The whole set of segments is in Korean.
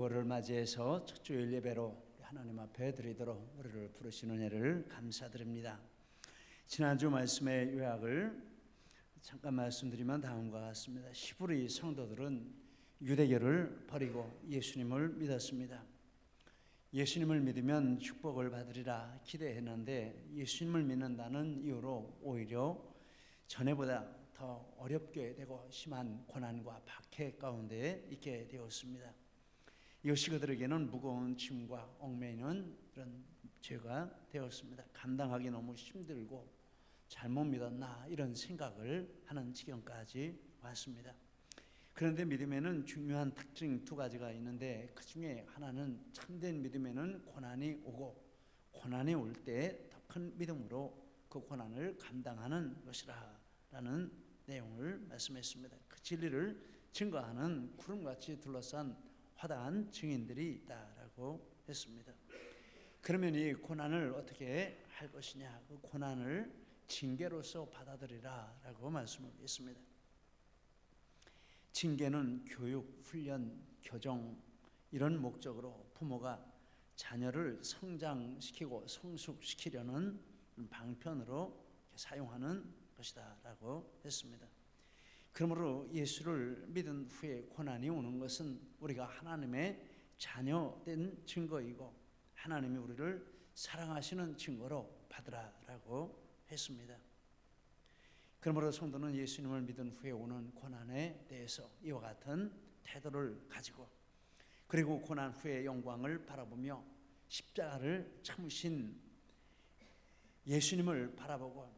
월을 맞이해서 첫 주일 예배로 하나님 앞에 드리도록 우리를 부르시는 은혜를 감사드립니다. 지난주 말씀의 요약을 잠깐 말씀드리면 다음과 같습니다. 히브리 성도들은 유대교를 버리고 예수님을 믿었습니다. 예수님을 믿으면 축복을 받으리라 기대했는데 예수님을 믿는다는 이유로 오히려 전에보다 더 어렵게 되고 심한 고난과 박해 가운데 있게 되었습니다. 이것이 그들에게는 무거운 짐과 얽매이는 그런 죄가 되었습니다. 감당하기 너무 힘들고 잘못 믿었나 이런 생각을 하는 지경까지 왔습니다. 그런데 믿음에는 중요한 특징 두 가지가 있는데 그 중에 하나는 참된 믿음에는 고난이 오고 고난이 올 때 더 큰 믿음으로 그 고난을 감당하는 것이라 라는 내용을 말씀했습니다. 그 진리를 증거하는 구름같이 둘러싼 화다한 증인들이 있다라고 했습니다. 그러면 이 고난을 어떻게 할 것이냐? 그 고난을 징계로서 받아들이라라고 말씀을 했습니다. 징계는 교육, 훈련, 교정 이런 목적으로 부모가 자녀를 성장시키고 성숙시키려는 방편으로 사용하는 것이다라고 했습니다. 그러므로 예수를 믿은 후에 고난이 오는 것은 우리가 하나님의 자녀된 증거이고 하나님이 우리를 사랑하시는 증거로 받으라라고 했습니다. 그러므로 성도는 예수님을 믿은 후에 오는 고난에 대해서 이와 같은 태도를 가지고 그리고 고난 후의 영광을 바라보며 십자가를 참으신 예수님을 바라보고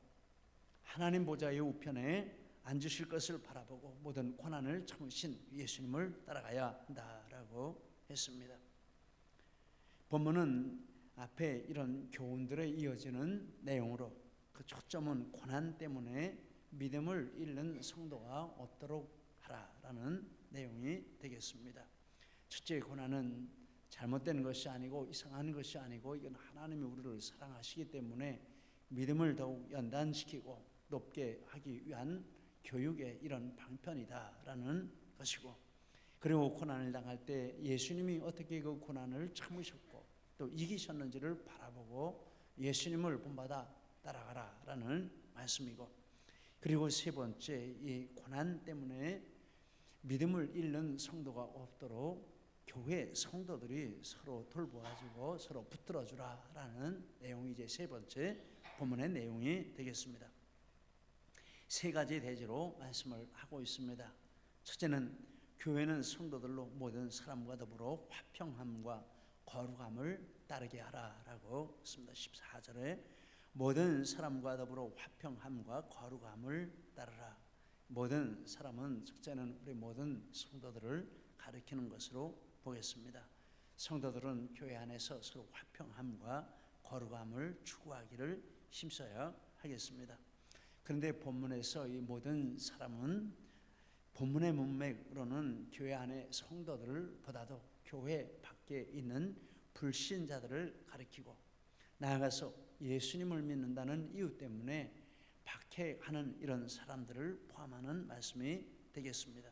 하나님 보좌의 우편에 앉으실 것을 바라보고 모든 고난을 참으신 예수님을 따라가야 한다라고 했습니다. 본문은 앞에 이런 교훈들에 이어지는 내용으로 그 초점은 고난 때문에 믿음을 잃는 성도가 없도록 하라라는 내용이 되겠습니다. 첫째, 고난은 잘못된 것이 아니고 이상한 것이 아니고 이건 하나님이 우리를 사랑하시기 때문에 믿음을 더욱 연단시키고 높게 하기 위한 교육의 이런 방편이다라는 것이고, 그리고 고난을 당할 때 예수님이 어떻게 그 고난을 참으셨고 또 이기셨는지를 바라보고 예수님을 본받아 따라가라라는 말씀이고, 그리고 세 번째, 이 고난 때문에 믿음을 잃는 성도가 없도록 교회 성도들이 서로 돌보아주고 서로 붙들어주라라는 내용이 이제 세 번째 본문의 내용이 되겠습니다. 세 가지 대지로 말씀을 하고 있습니다. 첫째는 교회는 성도들로 모든 사람과 더불어 화평함과 거룩함을 따르게 하라라고 했습니다. 14절에 모든 사람과 더불어 화평함과 거룩함을 따르라. 모든 사람은 첫째는 우리 모든 성도들을 가리키는 것으로 보겠습니다. 성도들은 교회 안에서 서로 화평함과 거룩함을 추구하기를 힘써야 하겠습니다. 그런데 본문에서 이 모든 사람은 본문의 문맥으로는 교회 안의 성도들을 보다도 교회 밖에 있는 불신자들을 가리키고 나아가서 예수님을 믿는다는 이유 때문에 박해하는 이런 사람들을 포함하는 말씀이 되겠습니다.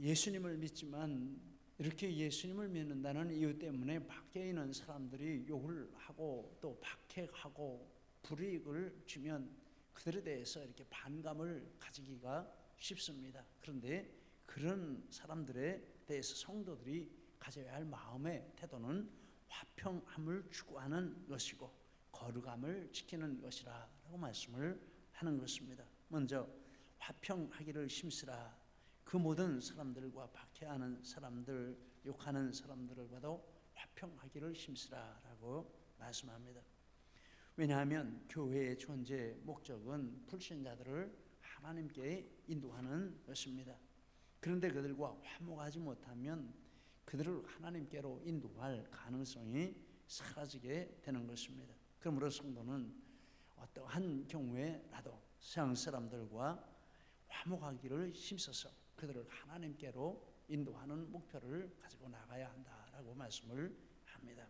예수님을 믿지만 이렇게 예수님을 믿는다는 이유 때문에 밖에 있는 사람들이 욕을 하고 또 박해하고 불이익을 주면 그들에 대해서 이렇게 반감을 가지기가 쉽습니다. 그런데 그런 사람들에 대해서 성도들이 가져야 할 마음의 태도는 화평함을 추구하는 것이고 거룩함을 지키는 것이라고 말씀을 하는 것입니다. 먼저 화평하기를 힘쓰라. 그 모든 사람들과 박해하는 사람들, 욕하는 사람들을 봐도 화평하기를 힘쓰라라고 말씀합니다. 왜냐하면 교회의 존재 목적은 불신자들을 하나님께 인도하는 것입니다. 그런데 그들과 화목하지 못하면 그들을 하나님께로 인도할 가능성이 사라지게 되는 것입니다. 그러므로 성도는 어떠한 경우에라도 세상 사람들과 화목하기를 힘써서 그들을 하나님께로 인도하는 목표를 가지고 나가야 한다라고 말씀을 합니다.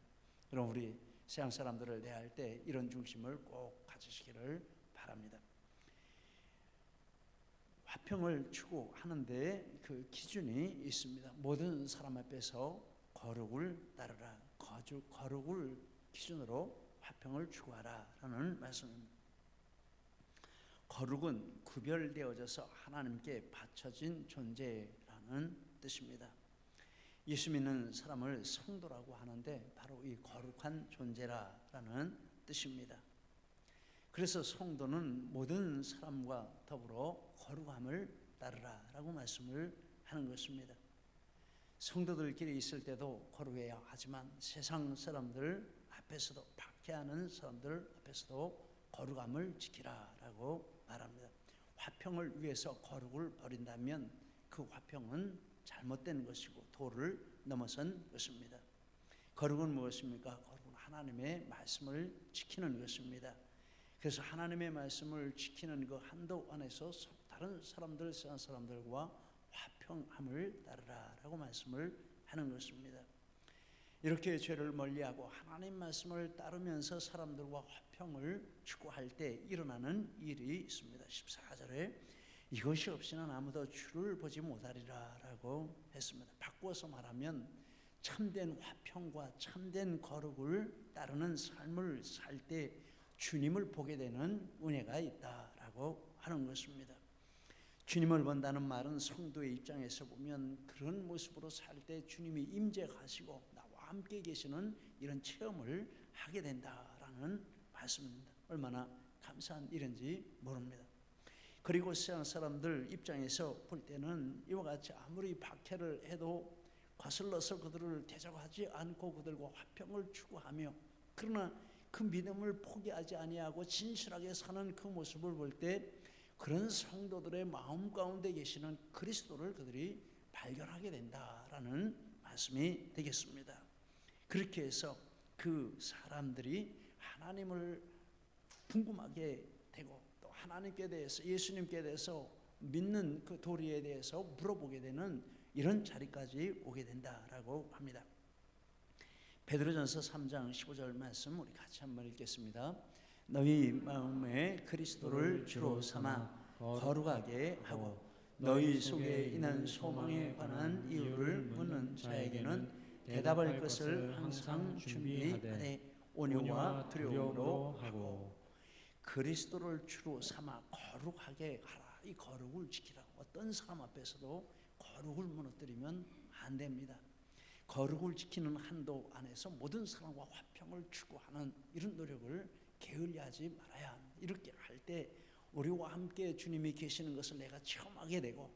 그럼 우리 세상 사람들을 대할 때 이런 중심을 꼭 가지시기를 바랍니다. 화평을 추구하는데 그 기준이 있습니다. 모든 사람 앞에서 거룩을 따르라. 거룩을 기준으로 화평을 추구하라라는 말씀입니다. 거룩은 구별되어져서 하나님께 바쳐진 존재라는 뜻입니다. 예수 믿는 사람을 성도라고 하는데 바로 이 거룩한 존재라는 뜻입니다. 그래서 성도는 모든 사람과 더불어 거룩함을 따르라라고 말씀을 하는 것입니다. 성도들끼리 있을 때도 거룩해야 하지만 세상 사람들 앞에서도, 박해하는 사람들 앞에서도 거룩함을 지키라라고 말합니다. 화평을 위해서 거룩을 버린다면 그 화평은 잘못된 것이고 도를 넘어선 것입니다. 거룩은 무엇입니까? 거룩은 하나님의 말씀을 지키는 것입니다. 그래서 하나님의 말씀을 지키는 그 한도 안에서 다른 사람들, 세상 사람들과 화평함을 따르라라고 말씀을 하는 것입니다. 이렇게 죄를 멀리하고 하나님 말씀을 따르면서 사람들과 화평을 추구할 때 일어나는 일이 있습니다. 14절에 이것이 없이는 아무도 주를 보지 못하리라 라고 했습니다. 바꾸어서 말하면 참된 화평과 참된 거룩을 따르는 삶을 살 때 주님을 보게 되는 은혜가 있다라고 하는 것입니다. 주님을 본다는 말은 성도의 입장에서 보면 그런 모습으로 살 때 주님이 임재하시고 나와 함께 계시는 이런 체험을 하게 된다라는 말씀입니다. 얼마나 감사한 일인지 모릅니다. 그리고 세상 사람들 입장에서 볼 때는 이와 같이 아무리 박해를 해도 거슬러서 그들을 대적하지 않고 그들과 화평을 추구하며 그러나 그 믿음을 포기하지 아니하고 진실하게 사는 그 모습을 볼 때 그런 성도들의 마음 가운데 계시는 그리스도를 그들이 발견하게 된다라는 말씀이 되겠습니다. 그렇게 해서 그 사람들이 하나님을 궁금하게 되고 또 하나님께 대해서, 예수님께 대해서 믿는 그 도리에 대해서 물어보게 되는 이런 자리까지 오게 된다라고 합니다. 베드로전서 3장 15절 말씀 우리 같이 한번 읽겠습니다. 너희 마음에 그리스도를 주로 삼아 거룩하게 하고 너희 속에 있는 소망에 관한 이유를 묻는 자에게는 대답할 것을 항상 준비하되 온유와 두려움으로 하고. 그리스도를 주로 삼아 거룩하게 하라. 이 거룩을 지키라. 어떤 사람 앞에서도 거룩을 무너뜨리면 안 됩니다. 거룩을 지키는 한도 안에서 모든 사람과 화평을 추구하는 이런 노력을 게을리하지 말아야 합니다. 이렇게 할 때 우리와 함께 주님이 계시는 것을 내가 체험하게 되고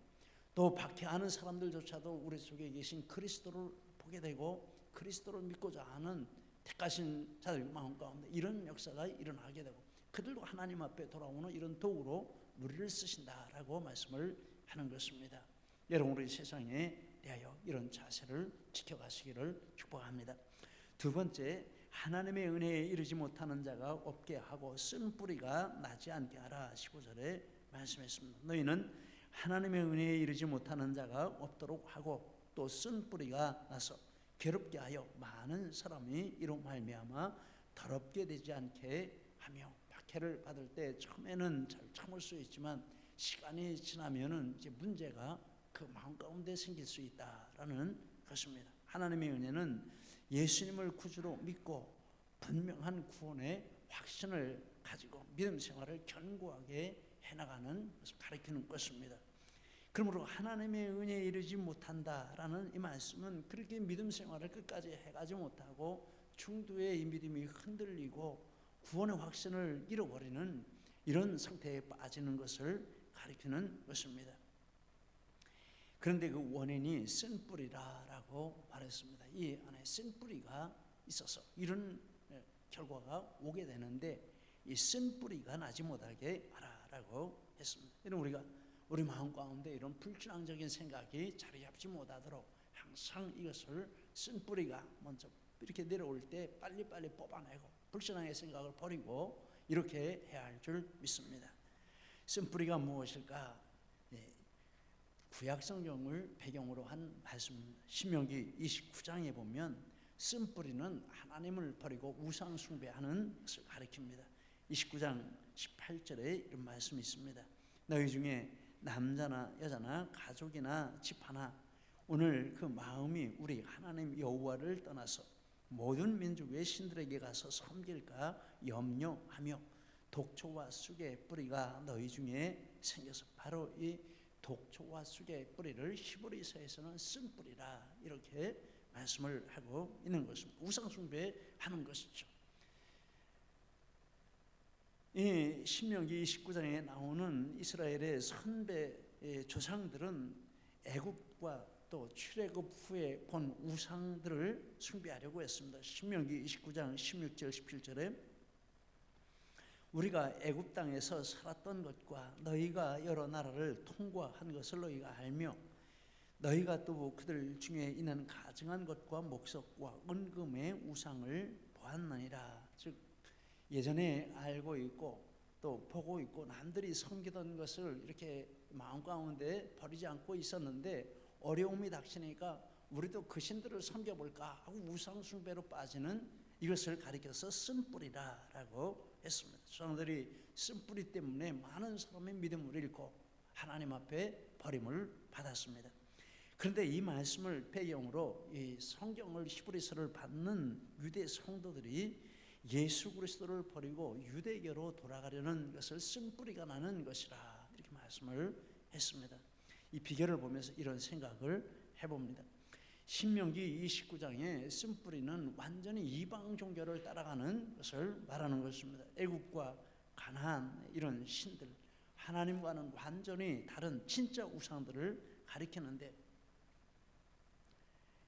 또 박해하는 사람들조차도 우리 속에 계신 그리스도를 보게 되고 그리스도를 믿고자 하는 택하신 자들 마음 가운데 이런 역사가 일어나게 되고 그들도 하나님 앞에 돌아오는 이런 도구로 우리를 쓰신다라고 말씀을 하는 것입니다. 여러분 우리 세상에 대하여 이런 자세를 지켜가시기를 축복합니다. 두 번째, 하나님의 은혜에 이르지 못하는 자가 없게 하고 쓴 뿌리가 나지 않게 하라. 15절에 말씀했습니다. 너희는 하나님의 은혜에 이르지 못하는 자가 없도록 하고 또 쓴 뿌리가 나서 괴롭게 하여 많은 사람이 이로 말미암아 더럽게 되지 않게 하며. 박해를 받을 때 처음에는 잘 참을 수 있지만 시간이 지나면은 이제 문제가 그 마음 가운데 생길 수 있다라는 것입니다. 하나님의 은혜는 예수님을 구주로 믿고 분명한 구원의 확신을 가지고 믿음 생활을 견고하게 해나가는 것을 가리키는 것입니다. 그러므로 하나님의 은혜에 이르지 못한다라는 이 말씀은 그렇게 믿음 생활을 끝까지 해가지 못하고 중도에 이 믿음이 흔들리고 구원의 확신을 잃어버리는 이런 상태에 빠지는 것을 가리키는 것입니다. 그런데 그 원인이 쓴 뿌리라고 말했습니다. 이 안에 쓴 뿌리가 있어서 이런 결과가 오게 되는데 이 쓴 뿌리가 나지 못하게 하라라고 했습니다. 이런 우리가 우리 마음 가운데 이런 불신앙적인 생각이 자리 잡지 못하도록 항상 이것을 쓴 뿌리가 먼저 이렇게 내려올 때 빨리빨리 뽑아내고 불신앙의 생각을 버리고 이렇게 해야 할 줄 믿습니다. 쓴 뿌리가 무엇일까? 구약 성경을 배경으로 한 말씀입니다. 신명기 29장에 보면 쓴 뿌리는 하나님을 버리고 우상 숭배하는 것을 가리킵니다. 29장 18절에 이런 말씀이 있습니다. 너희 중에 남자나 여자나 가족이나 집 하나 오늘 그 마음이 우리 하나님 여호와를 떠나서 모든 민족의 신들에게 가서 섬길까 염려하며 독초와 쑥의 뿌리가 너희 중에 생겨서 바로 이 독초와 쑥의 뿌리를 히브리서에서는 쓴뿌리라 이렇게 말씀을 하고 있는 것입니다. 우상 숭배하는 것이죠. 이 신명기 29장에 나오는 이스라엘의 선배 조상들은 애굽과 또 출애굽 후에 본 우상들을 숭배하려고 했습니다. 신명기 29장 16절 17절에 우리가 애굽 땅에서 살았던 것과 너희가 여러 나라를 통과한 것을 너희가 알며 너희가 또 그들 중에 있는 가증한 것과 목석과 은금의 우상을 보았느니라. 즉 예전에 알고 있고 또 보고 있고 남들이 섬기던 것을 이렇게 마음 가운데 버리지 않고 있었는데 어려움이 닥치니까 우리도 그 신들을 섬겨볼까 하고 우상 숭배로 빠지는 이것을 가리켜서 쓴뿌리라라고 했습니다. 조상들이 쓴뿌리 때문에 많은 사람의 믿음을 잃고 하나님 앞에 버림을 받았습니다. 그런데 이 말씀을 배경으로 이 성경을 히브리서를 받는 유대 성도들이 예수 그리스도를 버리고 유대교로 돌아가려는 것을 쓴뿌리가 나는 것이라 이렇게 말씀을 했습니다. 이 비결을 보면서 이런 생각을 해봅니다. 신명기 29장의 쓴뿌리는 완전히 이방 종교를 따라가는 것을 말하는 것입니다. 애국과 가나안 이런 신들 하나님과는 완전히 다른 진짜 우상들을 가리키는데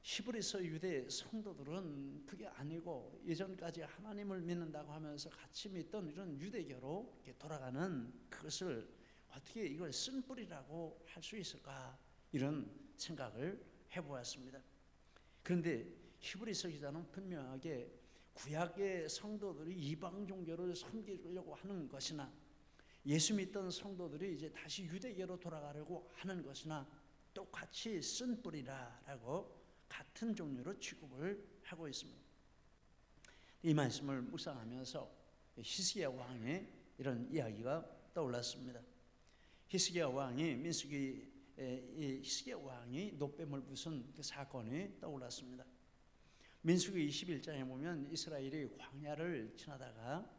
히브리서 유대 성도들은 그게 아니고 예전까지 하나님을 믿는다고 하면서 같이 믿던 이런 유대교로 이렇게 돌아가는 그것을 어떻게 이걸 쓴뿌리라고 할 수 있을까 이런 생각을 해보았습니다. 그런데 히브리서 기자는 분명하게 구약의 성도들이 이방 종교를 섬기려고 하는 것이나 예수 믿던 성도들이 이제 다시 유대교로 돌아가려고 하는 것이나 똑같이 쓴뿌리라라고 같은 종류로 취급을 하고 있습니다. 이 말씀을 묵상하면서 히스기야 왕의 이런 이야기가 떠올랐습니다. 히스기야 왕이 히스기야 왕이 놋뱀을 부순 그 사건이 떠올랐습니다. 민수기 21장에 보면 이스라엘이 광야를 지나다가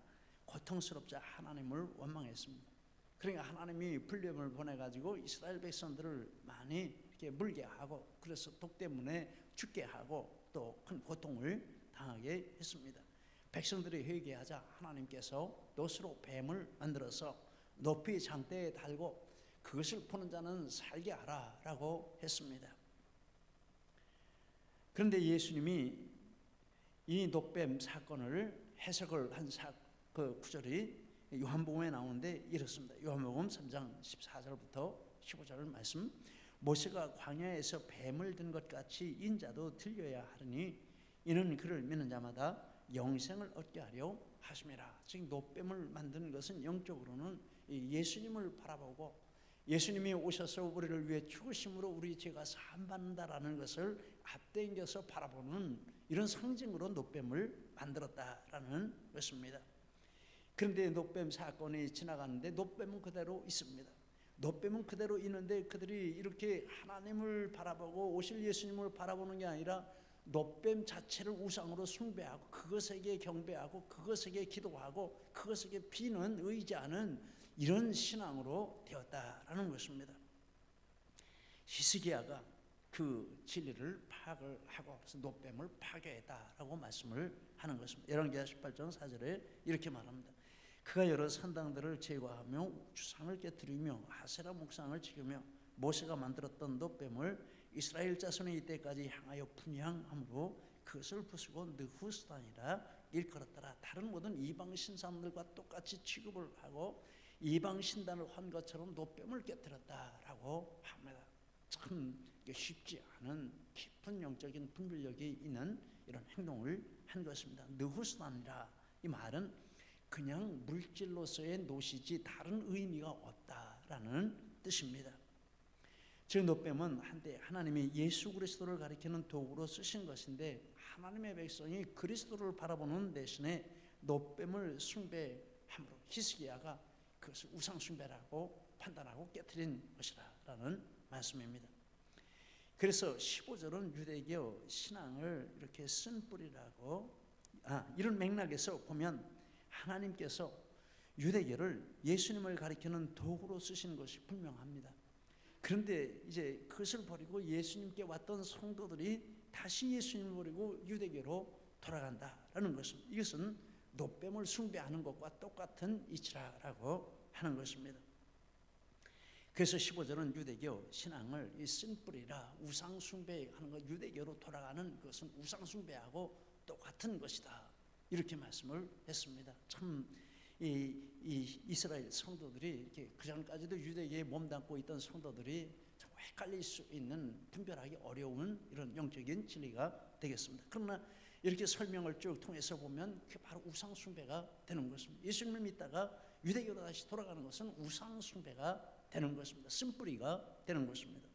고통스럽자 하나님을 원망했습니다. 그러니까 하나님이 불뱀을 보내가지고 이스라엘 백성들을 많이 이렇게 물게 하고 그래서 독 때문에 죽게 하고 또 큰 고통을 당하게 했습니다. 백성들이 회개하자 하나님께서 놋으로 뱀을 만들어서 높이 장대에 달고 그것을 보는 자는 살게 하라라고 했습니다. 그런데 예수님이 이 놋뱀 사건을 해석을 한 그 구절이 요한복음에 나오는데 이렇습니다. 요한복음 3장 14절부터 15절 말씀. 모세가 광야에서 뱀을 든 것 같이 인자도 들려야 하리니 이는 그를 믿는 자마다 영생을 얻게 하려 하심이라. 즉 놋뱀을 만드는 것은 영적으로는 예수님을 바라보고 예수님이 오셔서 우리를 위해 죽으심으로 우리 죄가 사함받는다라는 것을 앞당겨서 바라보는 이런 상징으로 놋뱀을 만들었다라는 것입니다. 그런데 놋뱀 사건이 지나가는데 놋뱀은 그대로 있습니다. 놋뱀은 그대로 있는데 그들이 이렇게 하나님을 바라보고 오실 예수님을 바라보는 게 아니라 놋뱀 자체를 우상으로 숭배하고 그것에게 경배하고 그것에게 기도하고 그것에게 비는 의지하는 이런 신앙으로 되었다라는 것입니다. 히스기야가 그 진리를 파악을 하고 그래서 놋뱀을 파괴했다라고 말씀을 하는 것입니다. 열왕기하 18장 4절에 이렇게 말합니다. 그가 여러 산당들을 제거하며 주상을 깨뜨리며 아세라 목상을 지으며 모세가 만들었던 놋뱀을 이스라엘 자손이 이때까지 향하여 분향함으로 그것을 부수고 느후스단이라 일컬었더라. 다른 모든 이방 신상들과 똑같이 취급을 하고 이방 신단을 한 것처럼 놋뱀을 깨뜨렸다라고 합니다. 참 쉽지 않은 깊은 영적인 분별력이 있는 이런 행동을 한 것입니다. 느후스단이라 이 말은 그냥 물질로서의 놋이지 다른 의미가 없다라는 뜻입니다. 즉 놋뱀은 한때 하나님이 예수 그리스도를 가리키는 도구로 쓰신 것인데 하나님의 백성이 그리스도를 바라보는 대신에 놋뱀을 숭배함으로 히스기야가 그것을 우상 숭배라고 판단하고 깨트린 것이라는 말씀입니다. 그래서 15절은 유대교 신앙을 이렇게 쓴 뿌리라고 이런 맥락에서 보면 하나님께서 유대교를 예수님을 가리키는 도구로 쓰신 것이 분명합니다. 그런데 이제 그것을 버리고 예수님께 왔던 성도들이 다시 예수님을 버리고 유대교로 돌아간다라는 것입니다. 이것은 노뱀을 숭배하는 것과 똑같은 이치라고 하는 것입니다. 그래서 15절은 유대교 신앙을 이 쓴뿌리라 우상 숭배하는 것, 유대교로 돌아가는 것은 우상 숭배하고 똑같은 것이다, 이렇게 말씀을 했습니다. 참 이 이스라엘 성도들이 이렇게 그 전까지도 유대교에 몸담고 있던 성도들이 참 헷갈릴 수 있는, 분별하기 어려운 이런 영적인 진리가 되겠습니다. 그러나 이렇게 설명을 쭉 통해서 보면 그게 바로 우상 숭배가 되는 것입니다. 예수님을 믿다가 유대교로 다시 돌아가는 것은 우상 숭배가 되는 것입니다. 쓴뿌리가 되는 것입니다.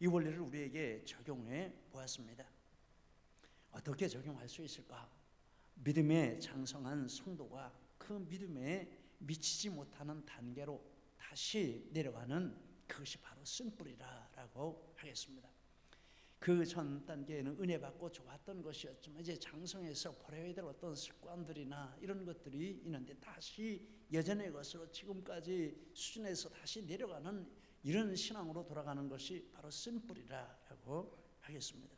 이 원리를 우리에게 적용해 보았습니다. 어떻게 적용할 수 있을까? 믿음에 장성한 성도가 그 믿음에 미치지 못하는 단계로 다시 내려가는 그것이 바로 쓴뿌리라고 하겠습니다. 그 전 단계에는 은혜 받고 좋았던 것이었지만 이제 장성해서 버려야 될 어떤 습관들이나 이런 것들이 있는데 다시 예전의 것으로 지금까지 수준에서 다시 내려가는 이런 신앙으로 돌아가는 것이 바로 쓴뿌리라고 하겠습니다.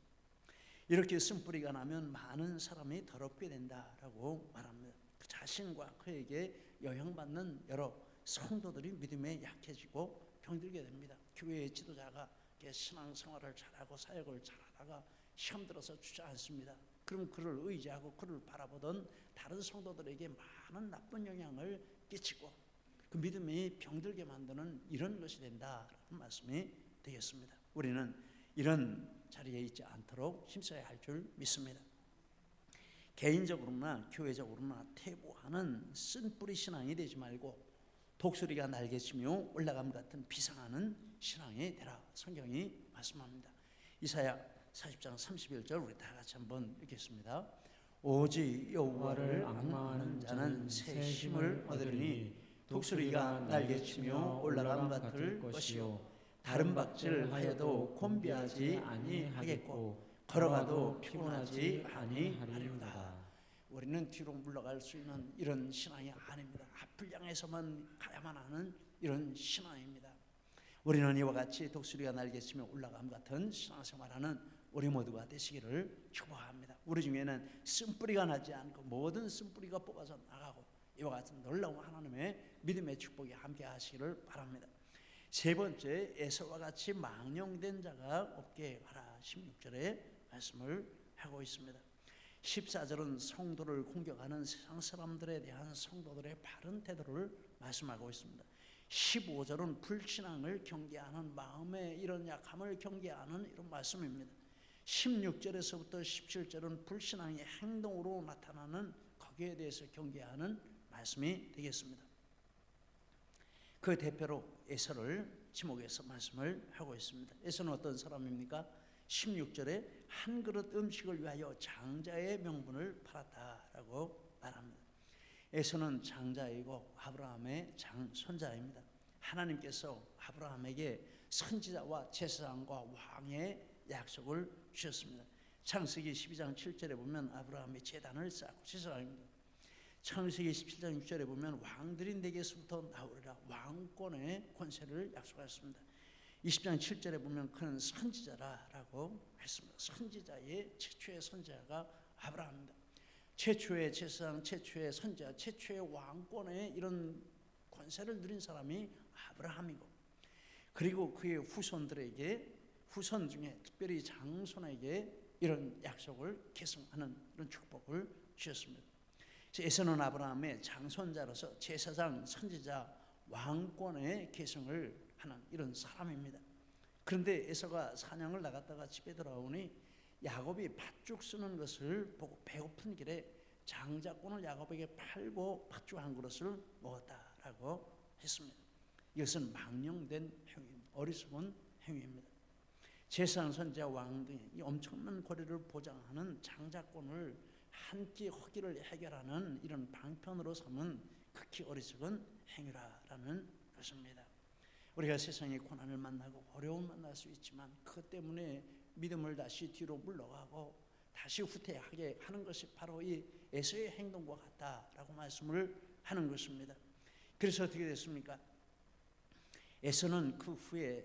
이렇게 쓴뿌리가 나면 많은 사람이 더럽게 된다라고 말합니다. 그 자신과 그에게 영향받는 여러 성도들이 믿음에 약해지고 병들게 됩니다. 교회의 지도자가 신앙생활을 잘하고 사역을 잘하다가 시험 들어서 주저앉습니다. 그럼 그를 의지하고 그를 바라보던 다른 성도들에게 많은 나쁜 영향을 끼치고 그 믿음이 병들게 만드는 이런 것이 된다라는 말씀이 되겠습니다. 우리는 이런 자리에 있지 않도록 힘써야 할 줄 믿습니다. 개인적으로나 교회적으로나 퇴보하는 쓴뿌리 신앙이 되지 말고 독수리가 날개치며 올라감 같은 비상하는 신앙이 되라, 성경이 말씀합니다. 이사야 40장 31절 우리 다 같이 한번 읽겠습니다. 오직 여호와를 앙망하는 자는 새 힘을 얻으리니 독수리가 날개치며 올라감 같을 것이요 다른 박질하여도 곤비하지 아니하겠고 걸어가도 피곤하지 아니하리로다. 우리는 뒤로 물러갈 수 있는 이런 신앙이 아닙니다. 앞을 향해서만 가야만 하는 이런 신앙입니다. 우리는 이와 같이 독수리가 날개치며 올라감 같은 신앙생활하는 우리 모두가 되시기를 축복합니다. 우리 중에는 쓴뿌리가 나지 않고 모든 쓴뿌리가 뽑아서 나가고 이와 같은 놀라운 하나님의 믿음의 축복이 함께 하시기를 바랍니다. 세 번째, 에서와 같이 망령된 자가 없게 하라, 16절에 말씀을 하고 있습니다. 14절은 성도를 공격하는 세상 사람들에 대한 성도들의 바른 태도를 말씀하고 있습니다. 15절은 불신앙을 경계하는, 마음의 이런 약함을 경계하는 이런 말씀입니다. 16절에서부터 17절은 불신앙의 행동으로 나타나는 거기에 대해서 경계하는 말씀이 되겠습니다. 그 대표로 에서를 지목해서 말씀을 하고 있습니다. 에서는 어떤 사람입니까? 16절에 한 그릇 음식을 위하여 장자의 명분을 팔았다라고 말합니다. 에서는 장자이고 아브라함의 장손자입니다. 하나님께서 아브라함에게 선지자와 제사장과 왕의 약속을 주셨습니다. 창세기 12장 7절에 보면 아브라함이 제단을 쌓고 제사장입니다. 창세기 17장 6절에 보면 왕들이 내게서부터 나오리라, 왕권의 권세를 약속하셨습니다. 20장 7절에 보면 그는 선지자라고 했습니다. 선지자의 최초의 선지자가 아브라함입니다. 최초의 제사장, 최초의 선지자, 최초의 왕권의 이런 권세를 누린 사람이 아브라함이고, 그리고 그의 후손들에게, 후손 중에 특별히 장손에게 이런 약속을 계승하는 이런 축복을 주셨습니다. 에서는 아브라함의 장손자로서 제사장, 선지자, 왕권의 계승을 하는 이런 사람입니다. 그런데 에서가 사냥을 나갔다가 집에 돌아오니 야곱이 팥죽 쓰는 것을 보고 배고픈 길에 장자권을 야곱에게 팔고 팥죽 한 그릇을 먹었다라고 했습니다. 이것은 망령된 행위입니다. 어리석은 행위입니다. 제사장, 선지자, 왕 등이 엄청난 권리를 보장하는 장자권을 한 끼 허기를 해결하는 이런 방편으로 삼은 극히 어리석은 행위라는 것입니다. 우리가 세상의 고난을 만나고 어려움을 만날 수 있지만 그것 때문에 믿음을 다시 뒤로 물러가고 다시 후퇴하게 하는 것이 바로 이 에서의 행동과 같다라고 말씀을 하는 것입니다. 그래서 어떻게 됐습니까? 에서는 그 후에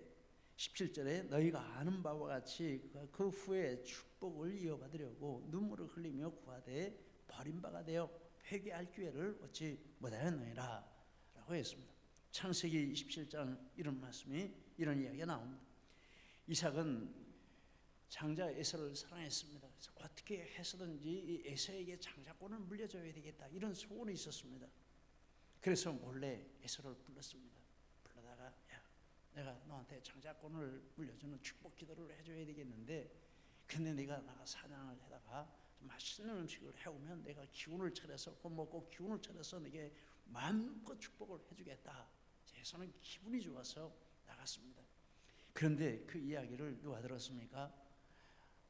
17절에 너희가 아는 바와 같이 그 후에 축복을 이어받으려고 눈물을 흘리며 구하되 버림받아 되어 회개할 기회를 얻지 못하였느니라 라고 했습니다. 창세기 27장 이런 말씀이 이런 이야기가 나옵니다. 이삭은 장자 에서를 사랑했습니다. 그래서 어떻게 해서든지 이 에서에게 장자권을 물려줘야 되겠다 이런 소원이 있었습니다. 그래서 몰래 에서를 불렀습니다. 불러다가 야, 내가 너한테 장자권을 물려주는 축복 기도를 해줘야 되겠는데 근데 네가 나가 사냥을 하다가 맛있는 음식을 해오면 내가 기운을 차려서 그거 먹고 기운을 차려서 네게 마음껏 축복을 해주겠다. 에서는 기분이 좋아서 나갔습니다. 그런데 그 이야기를 누가 들었습니까?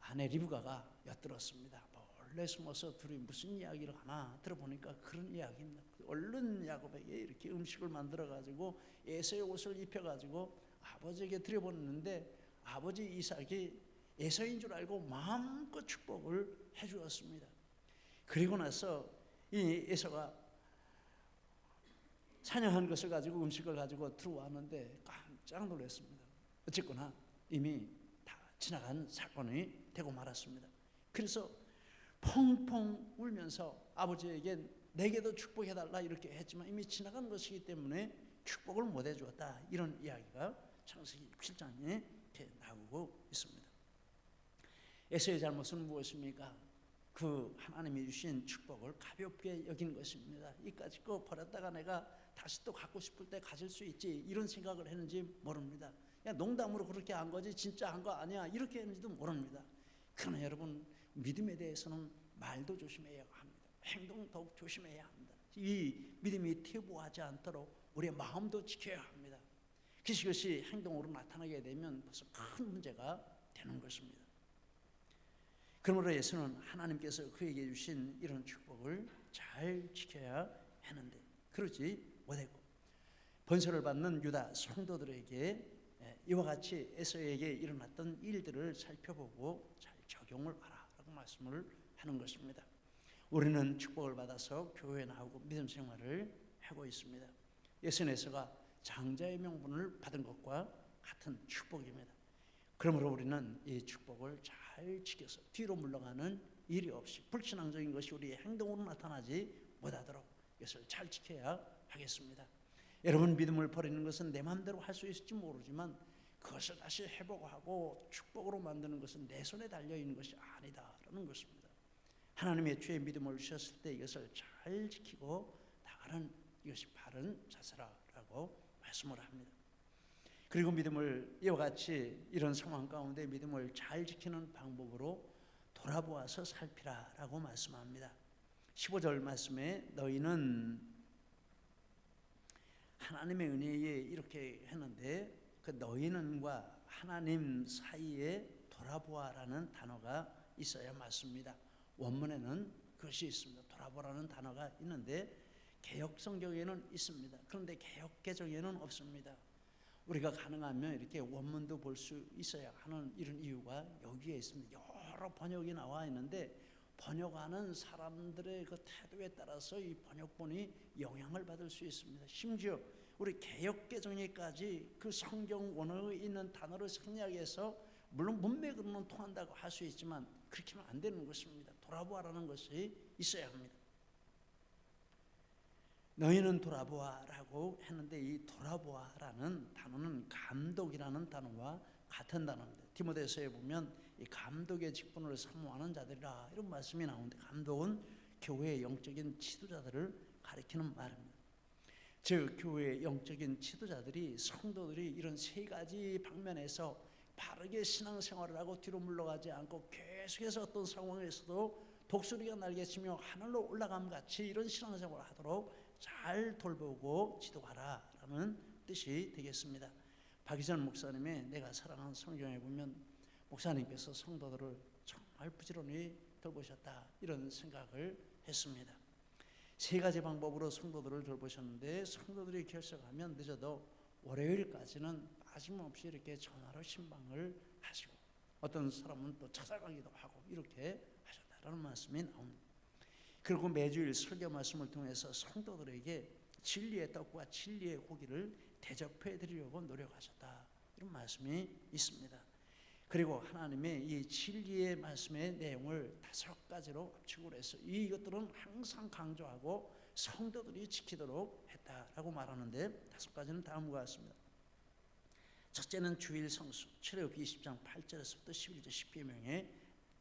아내 리브가가 엿들었습니다. 몰래 숨어서 둘이 무슨 이야기를 하나 들어보니까 그런 이야기입니다. 얼른 야곱에게 이렇게 음식을 만들어 가지고 에서의 옷을 입혀 가지고 아버지에게 드려보냈는데 아버지 이삭이 에서인 줄 알고 마음껏 축복을 해주었습니다. 그리고 나서 이 에서가 사냥한 것을 가지고 음식을 가지고 들어왔는데 깜짝 놀랐습니다. 어쨌거나 이미 다 지나간 사건이 되고 말았습니다. 그래서 펑펑 울면서 아버지에게 내게도 축복해달라 이렇게 했지만 이미 지나간 것이기 때문에 축복을 못 해주었다 이런 이야기가 창세기 7장에 이렇게 나오고 있습니다. 에서의 잘못은 무엇입니까? 그 하나님이 주신 축복을 가볍게 여긴 것입니다. 이까짓 거 버렸다가 내가 다시 또 갖고 싶을 때 가질 수 있지 이런 생각을 했는지 모릅니다. 그냥 농담으로 그렇게 한 거지 진짜 한 거 아니야 이렇게 했는지도 모릅니다. 그러나 여러분 믿음에 대해서는 말도 조심해야 합니다. 행동 더욱 조심해야 합니다. 이 믿음이 퇴보하지 않도록 우리의 마음도 지켜야 합니다. 그것이 행동으로 나타나게 되면 벌써 큰 문제가 되는 것입니다. 그러므로 예수는 하나님께서 그에게 주신 이런 축복을 잘 지켜야 하는데 그러지 못했고 번설을 받는 유다 성도들에게 이와 같이 에서에게 일어났던 일들을 살펴보고 잘 적용을 하라라고 말씀을 하는 것입니다. 우리는 축복을 받아서 교회에 나오고 믿음 생활을 하고 있습니다. 에서가 장자의 명분을 받은 것과 같은 축복입니다. 그러므로 우리는 이 축복을 잘 지켜서 뒤로 물러가는 일이 없이 불신앙적인 것이 우리의 행동으로 나타나지 못하도록 이것을 잘 지켜야 하겠습니다. 여러분 믿음을 버리는 것은 내 마음대로 할 수 있을지 모르지만 그것을 다시 회복하고 축복으로 만드는 것은 내 손에 달려있는 것이 아니다라는 것입니다. 하나님의 주의 믿음을 주셨을 때 이것을 잘 지키고 나가는 이것이 바른 자세라고 말씀을 합니다. 그리고 믿음을 이와 같이 이런 상황 가운데 믿음을 잘 지키는 방법으로 돌아보아서 살피라라고 말씀합니다. 15절 말씀에 너희는 하나님의 은혜에 이렇게 했는데 그 너희는과 하나님 사이에 돌아보아라는 단어가 있어야 맞습니다. 원문에는 그것이 있습니다. 돌아보라는 단어가 있는데 개역 성경에는 있습니다. 그런데 개역 개정에는 없습니다. 우리가 가능하면 이렇게 원문도 볼 수 있어야 하는 이런 이유가 여기에 있습니다. 여러 번역이 나와 있는데 번역하는 사람들의 그 태도에 따라서 이 번역본이 영향을 받을 수 있습니다. 심지어 우리 개역개정에까지 그 성경 원어에 있는 단어를 생략해서 물론 문맥으로는 통한다고 할 수 있지만 그렇게 하면 안 되는 것입니다. 돌아보아라는 것이 있어야 합니다. 너희는 돌아보아라고 했는데 이 돌아보아라는 단어는 감독이라는 단어와 같은 단어입니다. 디모데서에 보면 이 감독의 직분을 사모하는 자들이라 이런 말씀이 나오는데 감독은 교회의 영적인 지도자들을 가리키는 말입니다. 즉 교회의 영적인 지도자들이 성도들이 이런 세 가지 방면에서 바르게 신앙생활을 하고 뒤로 물러가지 않고 계속해서 어떤 상황에서도 독수리가 날개치며 하늘로 올라감 같이 이런 신앙생활을 하도록 잘 돌보고 지도하라라는 뜻이 되겠습니다. 박희선 목사님의 내가 사랑하는 성경에 보면 목사님께서 성도들을 정말 부지런히 돌보셨다 이런 생각을 했습니다. 세 가지 방법으로 성도들을 돌보셨는데 성도들이 결석하면 늦어도 월요일까지는 빠짐없이 이렇게 전화로 신방을 하시고 어떤 사람은 또 찾아가기도 하고 이렇게 하셨다라는 말씀이 나옵니다. 그리고 매주일 설교 말씀을 통해서 성도들에게 진리의 떡과 진리의 고기를 대접해 드리려고 노력하셨다, 이런 말씀이 있습니다. 그리고 하나님의 이 진리의 말씀의 내용을 5가지로 압축을 해서 이것들은 항상 강조하고 성도들이 지키도록 했다라고 말하는데 5가지는 다음과 같습니다. 첫째는 주일 성수, 출애굽기 20장 8절에서부터 11절 10계명에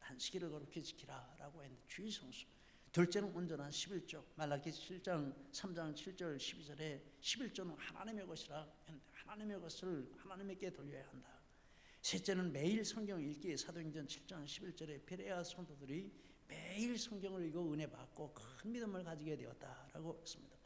안식일을 거룩히 지키라라고 했는데 주일 성수. 둘째는 온전한 11조, 말라기 7장 3장 7절 12절에 11조는 하나님의 것이라 했는데 하나님의 것을 하나님께 돌려야 한다. 셋째는 매일 성경 읽기, 사도행전 7장 11절에 베레아 성도들이 매일 성경을 읽어 은혜 받고 큰 믿음을 가지게 되었다라고 했습니다.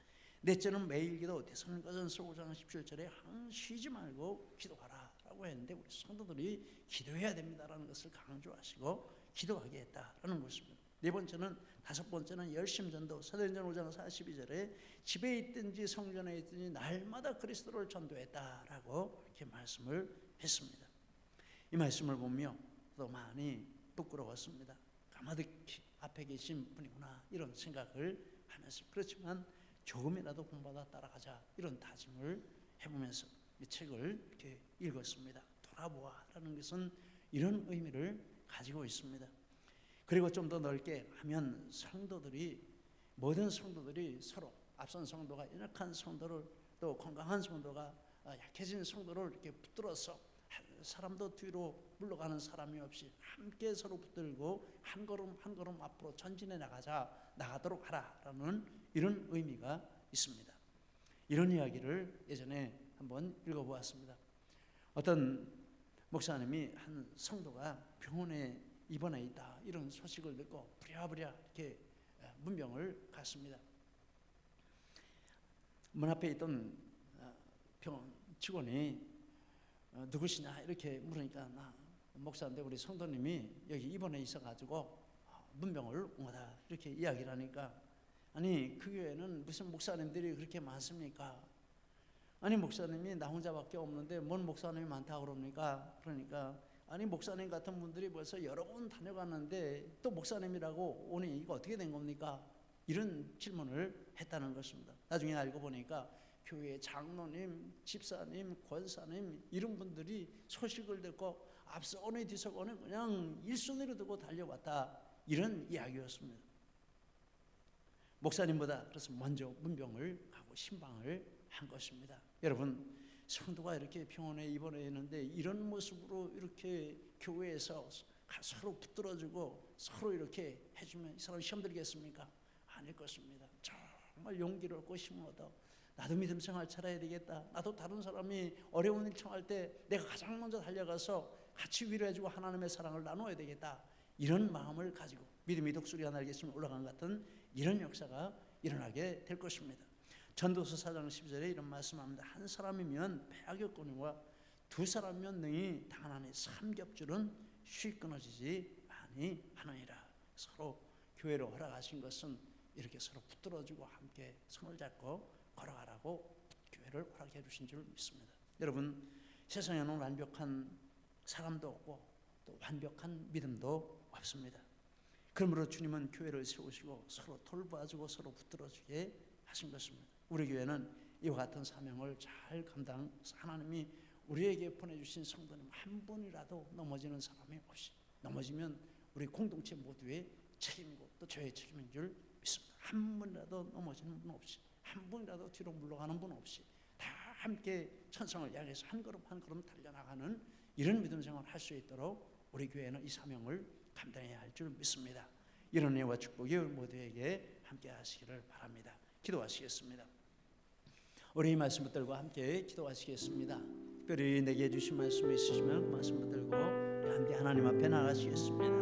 넷째는 매일 기도, 데살로니가전서 5장 17절에 항상 쉬지 말고 기도하라라고 했는데 우리 성도들이 기도해야 됩니다라는 것을 강조하시고 기도하게 했다라는 것입니다. 네 번째는, 5번째는 열심전도, 사도행전 5장 42절에 집에 있든지 성전에 있든지 날마다 그리스도를 전도했다라고 이렇게 말씀을 했습니다. 이 말씀을 보며 또 많이 부끄러웠습니다. 까마득히 앞에 계신 분이구나 이런 생각을 하면서, 그렇지만 조금이라도 본받아 따라가자 이런 다짐을 해보면서 이 책을 이렇게 읽었습니다. 돌아보아라는 것은 이런 의미를 가지고 있습니다. 그리고 좀 더 넓게 하면 성도들이, 모든 성도들이 서로, 앞선 성도가 연약한 성도를, 또 건강한 성도가 약해진 성도를 이렇게 붙들어서 한 사람도 뒤로 물러가는 사람이 없이 함께 서로 붙들고 한 걸음 한 걸음 앞으로 전진해 나가도록 하라라는 이런 의미가 있습니다. 이런 이야기를 예전에 한번 읽어보았습니다. 어떤 목사님이 한 성도가 병원에 입원해 있다 이런 소식을 듣고 부랴부랴 이렇게 문병을 갔습니다. 문 앞에 있던 병원 직원이 누구시냐 이렇게 물으니까, 나 목사인데 우리 성도님이 여기 입원해 있어가지고 문병을 온 거다 이렇게 이야기를 하니까, 아니 그 교회는 무슨 목사님들이 그렇게 많습니까? 아니 목사님이 나 혼자밖에 없는데 뭔 목사님이 많다고 그럽니까? 그러니까, 아니 목사님 같은 분들이 벌써 여러 번 다녀갔는데 또 목사님이라고 오니 이거 어떻게 된 겁니까? 이런 질문을 했다는 것입니다. 나중에 알고 보니까 교회 장로님, 집사님, 권사님 이런 분들이 소식을 듣고 앞서 오니 뒤서 오니 그냥 1순위로 두고 달려왔다, 이런 이야기였습니다. 목사님보다 그래서 먼저 문병을 가고 신방을 한 것입니다. 여러분, 성도가 이렇게 병원에 입원해 있는데 이런 모습으로 이렇게 교회에서 서로 붙들어주고 서로 이렇게 해주면 이 사람 시험 들겠습니까? 아닐 것입니다. 정말 용기를 얻고 힘을 얻어 나도 믿음 생활 잘해야 되겠다, 나도 다른 사람이 어려운 일 청할 때 내가 가장 먼저 달려가서 같이 위로해주고 하나님의 사랑을 나눠야 되겠다, 이런 마음을 가지고 믿음이 독수리가 날개처럼 올라간 것 같은 이런 역사가 일어나게 될 것입니다. 전도서 4장 10절에 이런 말씀합니다. 한 사람이면 배하겠거니와 두 사람이면 능히 당하나니 삼겹줄은 쉽게 끊어지지 아니하느니라. 서로 교회로 허락하신 것은 이렇게 서로 붙들어주고 함께 손을 잡고 걸어가라고 교회를 허락해 주신 줄 믿습니다. 여러분, 세상에는 완벽한 사람도 없고 또 완벽한 믿음도 없습니다. 그러므로 주님은 교회를 세우시고 서로 돌봐주고 서로 붙들어주게 하신 것입니다. 우리 교회는 이와 같은 사명을 잘 감당해서 하나님이 우리에게 보내주신 성도님 한 분이라도 넘어지는 사람이 없이, 넘어지면 우리 공동체 모두의 책임이고 또 저의 책임인 줄 믿습니다. 한 분이라도 넘어지는 분 없이, 한 분이라도 뒤로 물러가는 분 없이 다 함께 천성을 향해서 한 걸음 한 걸음 달려나가는 이런 믿음 생활을 할 수 있도록 우리 교회는 이 사명을 감당해야 할 줄 믿습니다. 이런 은혜와 축복이 모두에게 함께 하시기를 바랍니다. 기도하시겠습니다. 우리 이 말씀 붙들고 함께 기도하시겠습니다. 특별히 내게 주신 말씀이 있으시면 그 말씀 붙들고 함께 하나님 앞에 나가시겠습니다.